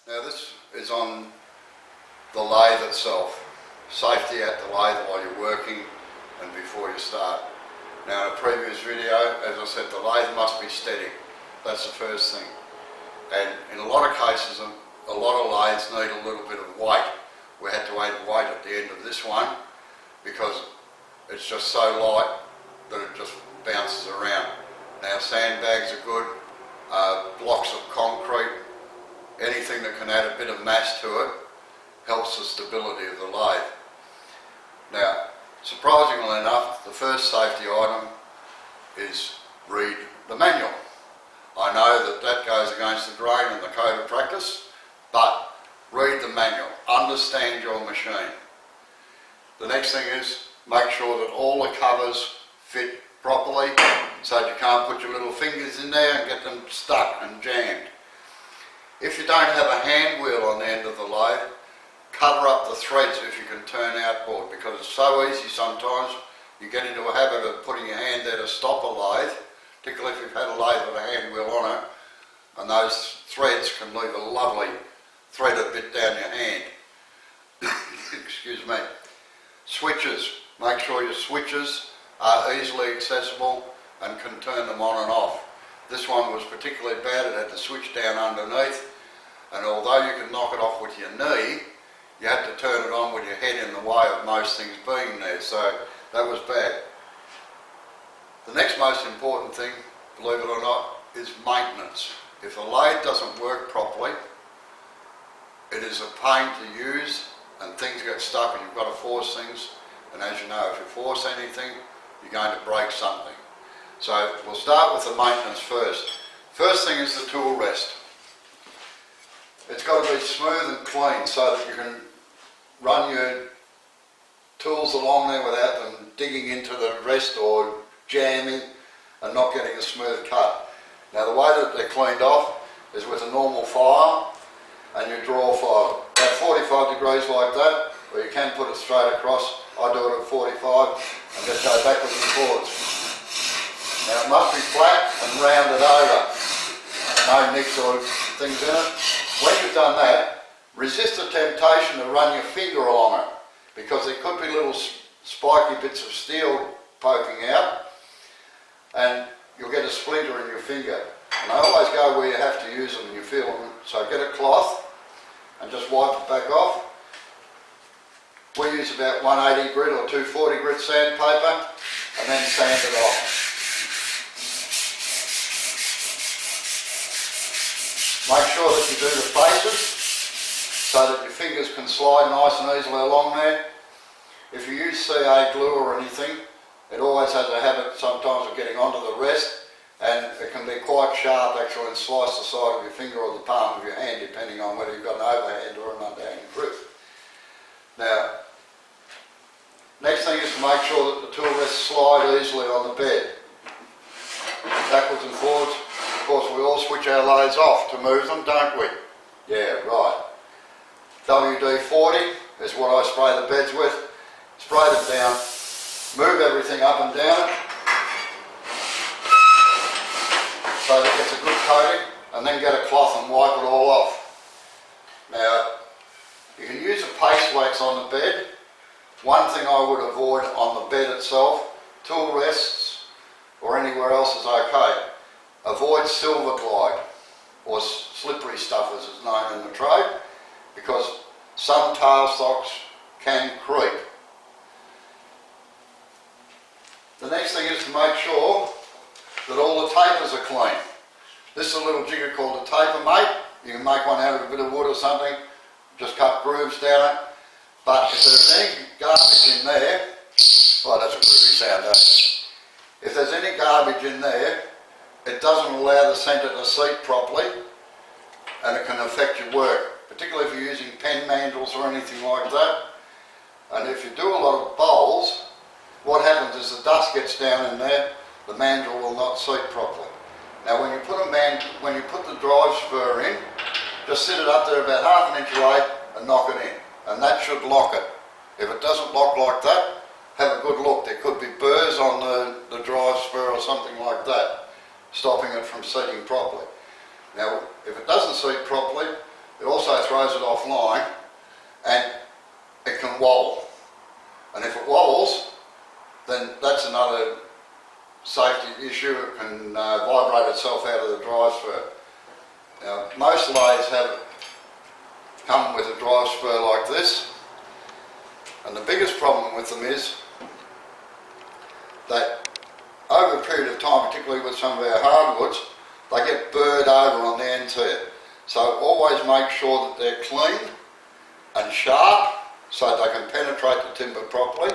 Now this is on the lathe itself. Safety at the lathe while you're working and before you start. Now in a previous video, as I said, the lathe must be steady. That's the first thing. And in a lot of cases, a lot of lathes need a little bit of weight. We had to add weight at the end of this one because it's just so light that it just bounces around. Now sandbags are good, blocks of concrete, anything that can add a bit of mass to it helps the stability of the lathe. Now, surprisingly enough, the first safety item is read the manual. I know that goes against the grain and the code of practice, but read the manual, understand your machine. The next thing is make sure that all the covers fit properly so that you can't put your little fingers in there and get them stuck and jammed. If you don't have a hand wheel on the end of the lathe, cover up the threads if you can turn outboard, because it's so easy sometimes you get into a habit of putting your hand there to stop a lathe, particularly if you've had a lathe with a hand wheel on it, and those threads can leave a lovely threaded bit down your hand. Excuse me. Switches. Make sure your switches are easily accessible and can turn them on and off. This one was particularly bad. It had the switch down underneath, and although you can knock it off with your knee, you had to turn it on with your head in the way of most things being there, so that was bad. The next most important thing, believe it or not, is maintenance. If a lathe doesn't work properly, it is a pain to use and things get stuck and you've got to force things, and as you know, if you force anything, you're going to break something. So we'll start with the maintenance first. First thing is the tool rest. It's got to be smooth and clean so that you can run your tools along there without them digging into the rest or jamming and not getting a smooth cut. Now the way that they're cleaned off is with a normal file and your draw file. At 45 degrees like that, or you can put it straight across. I do it at 45 and just go backwards and forwards. Now it must be flat and rounded over. No nicks or things in it. When you've done that, resist the temptation to run your finger along it, because there could be little spiky bits of steel poking out and you'll get a splinter in your finger. And I always go where you have to use them and you feel them. So get a cloth and just wipe it back off. We use about 180 grit or 240 grit sandpaper and then sand it off. Make sure that you do the faces so that your fingers can slide nice and easily along there. If you use CA glue or anything, it always has a habit sometimes of getting onto the rest, and it can be quite sharp actually and slice the side of your finger or the palm of your hand depending on whether you've got an overhand or an underhand grip. Now, next thing is to make sure that the tool rests slide easily on the bed. Backwards and forwards. Of course, we all switch our lathes off to move them, don't we? Yeah, right. WD-40 is what I spray the beds with. Spray them down, move everything up and down so that it gets a good coating, and then get a cloth and wipe it all off. Now, you can use a paste wax on the bed. One thing I would avoid on the bed itself, tool rests or anywhere else is okay. Avoid silver glide or slippery stuff as it's known in the trade, because some tailstocks can creep. The next thing is to make sure that all the tapers are clean. This is a little jigger called a taper mate. You can make one out of a bit of wood or something, just cut grooves down it. But if there's any garbage in there, oh, that's a groovy sound, don't it? If there's any garbage in there, it doesn't allow the centre to seat properly and it can affect your work, particularly if you're using pen mandrels or anything like that. And if you do a lot of bowls, what happens is the dust gets down in there, the mandrel will not seat properly. Now when you put the drive spur in, just sit it up there about half an inch away and knock it in, and that should lock it. If it doesn't lock like that, have a good look. There could be burrs on the drive spur or something like that, stopping it from seating properly. Now if it doesn't seat properly, it also throws it offline, and it can wobble. And if it wobbles, then that's another safety issue. It can vibrate itself out of the drive spur. Now, most lathes come with a drive spur like this, and the biggest problem with them is that over a period of time, particularly with some of our hardwoods, they get burred over on the ends here. So always make sure that they're clean and sharp so they can penetrate the timber properly,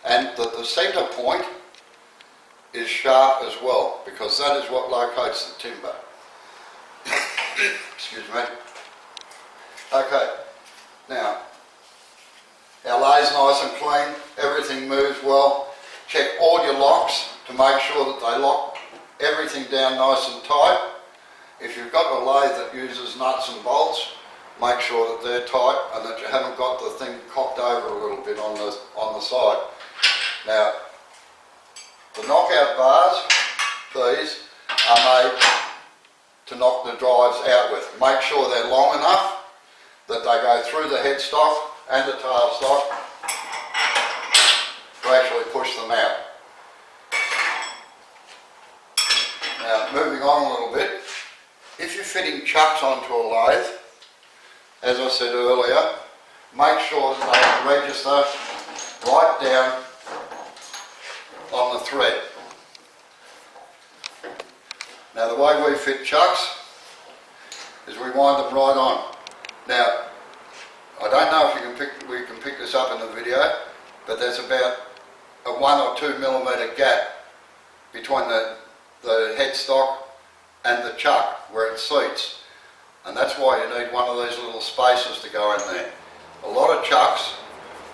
and that the centre point is sharp as well, because that is what locates the timber. Excuse me. Okay, now our lathe's nice and clean, everything moves well. Check all your locks to make sure that they lock everything down nice and tight. If you've got a lathe that uses nuts and bolts, make sure that they're tight and that you haven't got the thing cocked over a little bit on the side. Now, the knockout bars, these are made to knock the drives out with. Make sure they're long enough that they go through the headstock and the tailstock to actually push them out. Now, moving on a little bit, if you're fitting chucks onto a lathe, as I said earlier, make sure that they register right down on the thread. Now, the way we fit chucks is we wind them right on. Now, I don't know if we can pick this up in the video, but there's about a 1 or 2 millimetre gap between the headstock and the chuck where it seats, and that's why you need one of these little spacers to go in there. A lot of chucks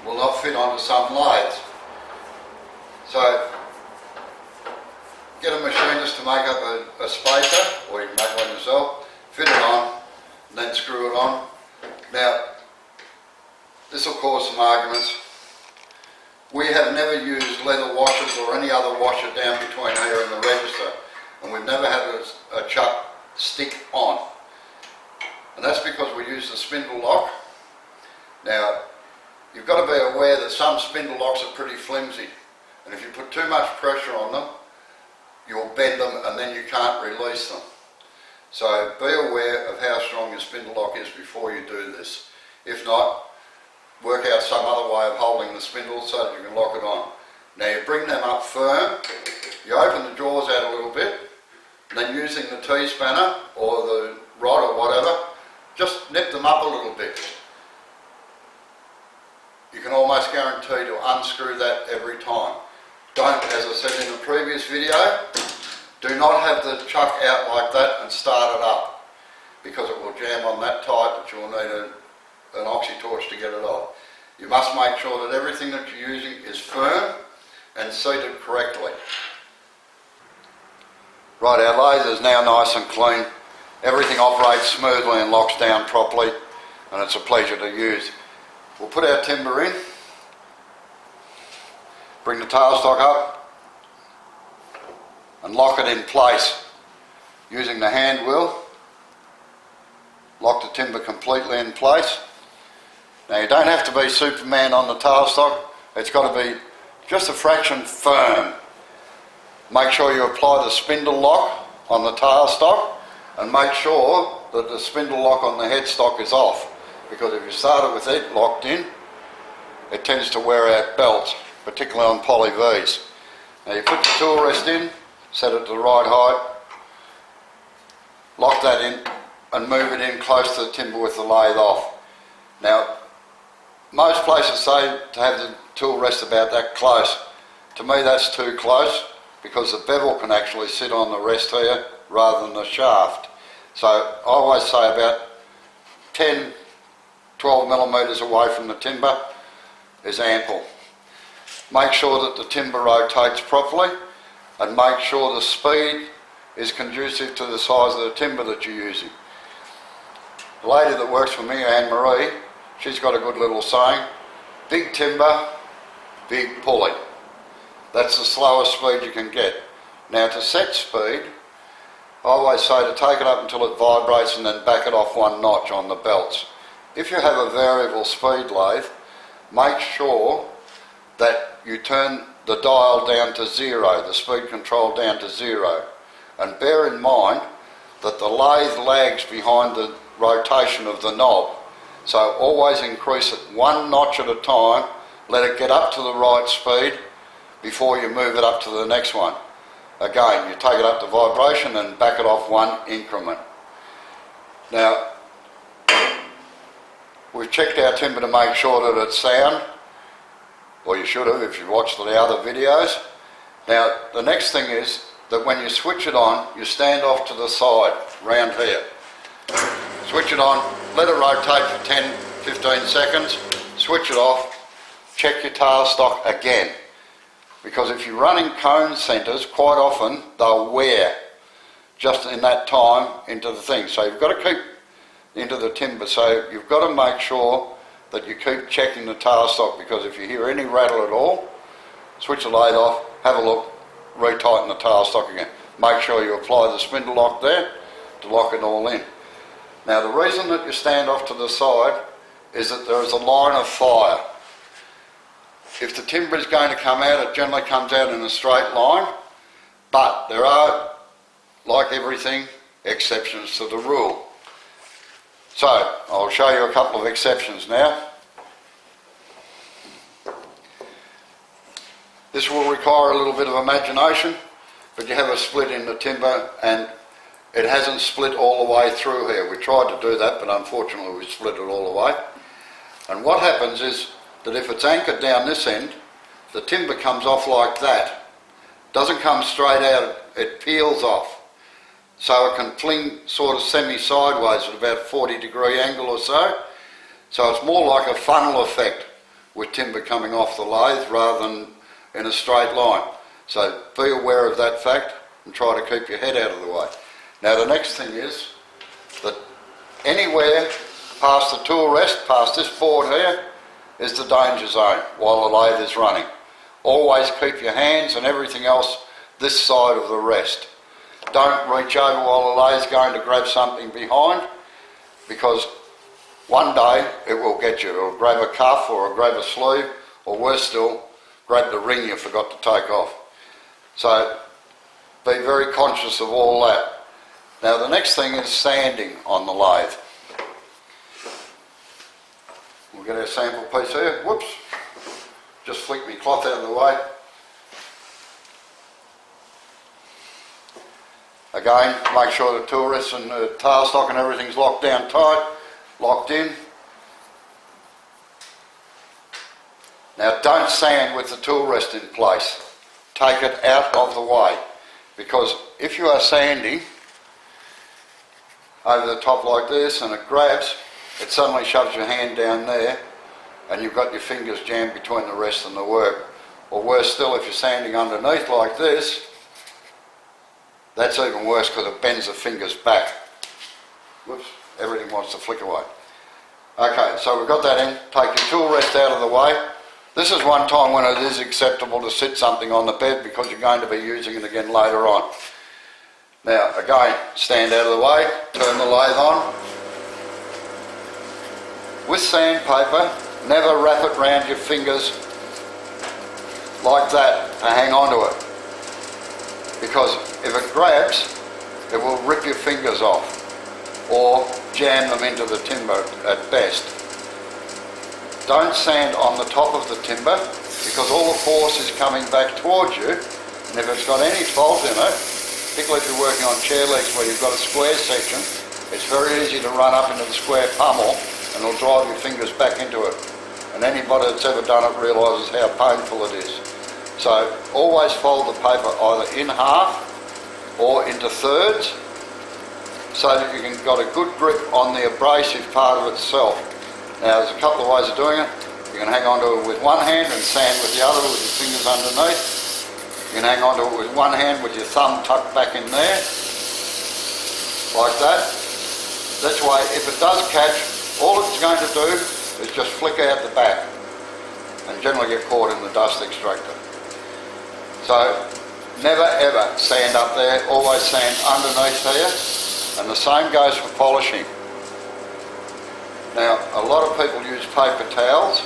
will not fit onto some lathes, so get a machinist to make up a spacer, or you can make one yourself, fit it on, and then screw it on. Now, this will cause some arguments. We have never used leather washers or any other washer down between here and the register, and we've never had a chuck stick on. And that's because we use the spindle lock. Now, you've got to be aware that some spindle locks are pretty flimsy, and if you put too much pressure on them, you'll bend them and then you can't release them. So be aware of how strong your spindle lock is before you do this. If not, work out some other way of holding the spindle so that you can lock it on. Now, you bring them up firm, you open the jaws out a little bit, and then using the T-spanner or the rod or whatever, just nip them up a little bit. You can almost guarantee to unscrew that every time. Don't, as I said in the previous video, do not have the chuck out like that and start it up, because it will jam on that tight that you'll need an oxy torch to get it off. You must make sure that everything that you're using is firm and seated correctly. Right, our lathe is now nice and clean. Everything operates smoothly and locks down properly, and it's a pleasure to use. We'll put our timber in, bring the tailstock up and lock it in place using the hand wheel. Lock the timber completely in place. Now, you don't have to be Superman on the tailstock, it's got to be just a fraction firm. Make sure you apply the spindle lock on the tailstock, and make sure that the spindle lock on the headstock is off, because if you start it with it locked in, it tends to wear out belts, particularly on poly V's. Now, you put the tool rest in, set it to the right height, lock that in and move it in close to the timber with the lathe off. Now, most places say to have the tool rest about that close. To me, that's too close, because the bevel can actually sit on the rest here rather than the shaft. So I always say about 10, 12 millimetres away from the timber is ample. Make sure that the timber rotates properly, and make sure the speed is conducive to the size of the timber that you're using. The lady that works for me, Anne-Marie, she's got a good little saying: big timber, big pulley. That's the slowest speed you can get. Now, to set speed, I always say to take it up until it vibrates and then back it off 1 notch on the belts. If you have a variable speed lathe, make sure that you turn the dial down to 0, the speed control down to 0. And bear in mind that the lathe lags behind the rotation of the knob. So always increase it 1 notch at a time, let it get up to the right speed before you move it up to the next one. Again, you take it up to vibration and back it off 1 increment. Now, we've checked our timber to make sure that it's sound, or you should have if you watched the other videos. Now, the next thing is that when you switch it on, you stand off to the side, round here. Switch it on, let it rotate for 10-15 seconds, switch it off, check your tailstock again. Because if you're running cone centres, quite often they'll wear just in that time into the thing. So you've got to keep into the timber. So you've got to make sure that you keep checking the tailstock, because if you hear any rattle at all, switch the lathe off, have a look, retighten the tailstock again. Make sure you apply the spindle lock there to lock it all in. Now the reason that you stand off to the side is that there is a line of fire. If the timber is going to come out, it generally comes out in a straight line, but there are, like everything, exceptions to the rule. So, I'll show you a couple of exceptions now. This will require a little bit of imagination, but you have a split in the timber and it hasn't split all the way through here. We tried to do that, but unfortunately we split it all the way. And what happens is that if it's anchored down this end, the timber comes off like that. Doesn't come straight out, it peels off. So it can fling sort of semi-sideways at about a 40-degree angle or so. So it's more like a funnel effect with timber coming off the lathe rather than in a straight line. So be aware of that fact and try to keep your head out of the way. Now the next thing is that anywhere past the tool rest, past this board here, is the danger zone while the lathe is running. Always keep your hands and everything else this side of the rest. Don't reach over while the lathe's going to grab something behind, because one day it will get you. It'll grab a cuff or it'll grab a sleeve, or worse still, grab the ring you forgot to take off. So be very conscious of all that. Now the next thing is sanding on the lathe. We'll get our sample piece here. Whoops. Just flick my cloth out of the way. Again, make sure the tool rests and the tailstock and everything's locked down tight, locked in. Now don't sand with the tool rest in place. Take it out of the way, because if you are sanding over the top like this and it grabs, it suddenly shoves your hand down there and you've got your fingers jammed between the rest and the work. Or worse still, if you're sanding underneath like this, that's even worse because it bends the fingers back. Whoops, everything wants to flick away. Okay, so we've got that in. Take your tool rest out of the way. This is one time when it is acceptable to sit something on the bed because you're going to be using it again later on. Now, again, stand out of the way, turn the lathe on. With sandpaper, never wrap it round your fingers like that to hang on to it. Because if it grabs, it will rip your fingers off or jam them into the timber at best. Don't sand on the top of the timber, because all the force is coming back towards you, and if it's got any fault in it, particularly if you're working on chair legs where you've got a square section, it's very easy to run up into the square pummel and it'll drive your fingers back into it. And anybody that's ever done it realises how painful it is. So always fold the paper either in half or into thirds so that you can got a good grip on the abrasive part of itself. Now there's a couple of ways of doing it. You can hang on to it with one hand and sand with the other with your fingers underneath. You can hang on to it with one hand with your thumb tucked back in there, like that. This way, if it does catch, all it's going to do is just flick out the back and generally get caught in the dust extractor. So never ever sand up there, always sand underneath here, and the same goes for polishing. Now, a lot of people use paper towels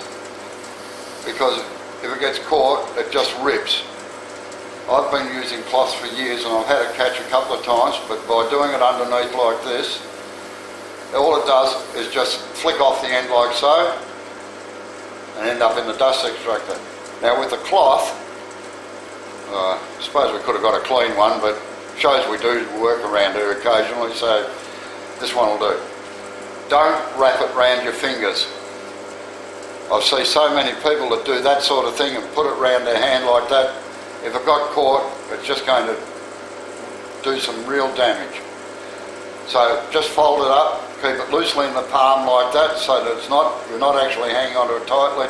because if it gets caught, it just rips. I've been using cloth for years and I've had it catch a couple of times, but by doing it underneath like this, all it does is just flick off the end like so and end up in the dust extractor. Now with the cloth, I suppose we could have got a clean one, but shows we do work around here occasionally, so this one will do. Don't wrap it round your fingers. I see so many people that do that sort of thing and put it round their hand like that. If it got caught, it's just going to do some real damage. So just fold it up, keep it loosely in the palm like that so that you're not actually hanging onto it tightly.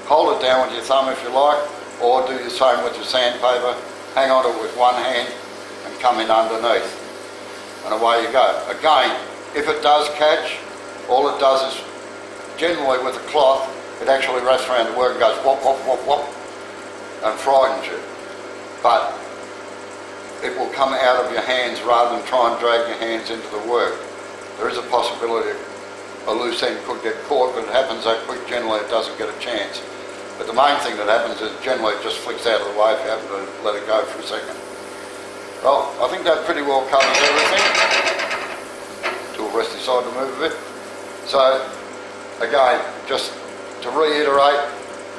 Hold it down with your thumb if you like, or do the same with your sandpaper. Hang onto it with one hand and come in underneath. And away you go. Again, if it does catch, all it does is, generally with a cloth, it actually wraps around the work and goes whop, whop, whop, whop, and frightens you. But it will come out of your hands rather than try and drag your hands into the work. There is a possibility a loose end could get caught, but it happens that quick, generally it doesn't get a chance. But the main thing that happens is generally it just flicks out of the way if you happen to let it go for a second. Well, I think that pretty well covers everything. Tool rest aside to move a bit. So, again, just to reiterate,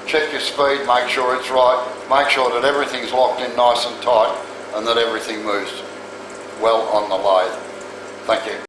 check your speed, make sure it's right, make sure that everything's locked in nice and tight and that everything moves well on the lathe. Thank you.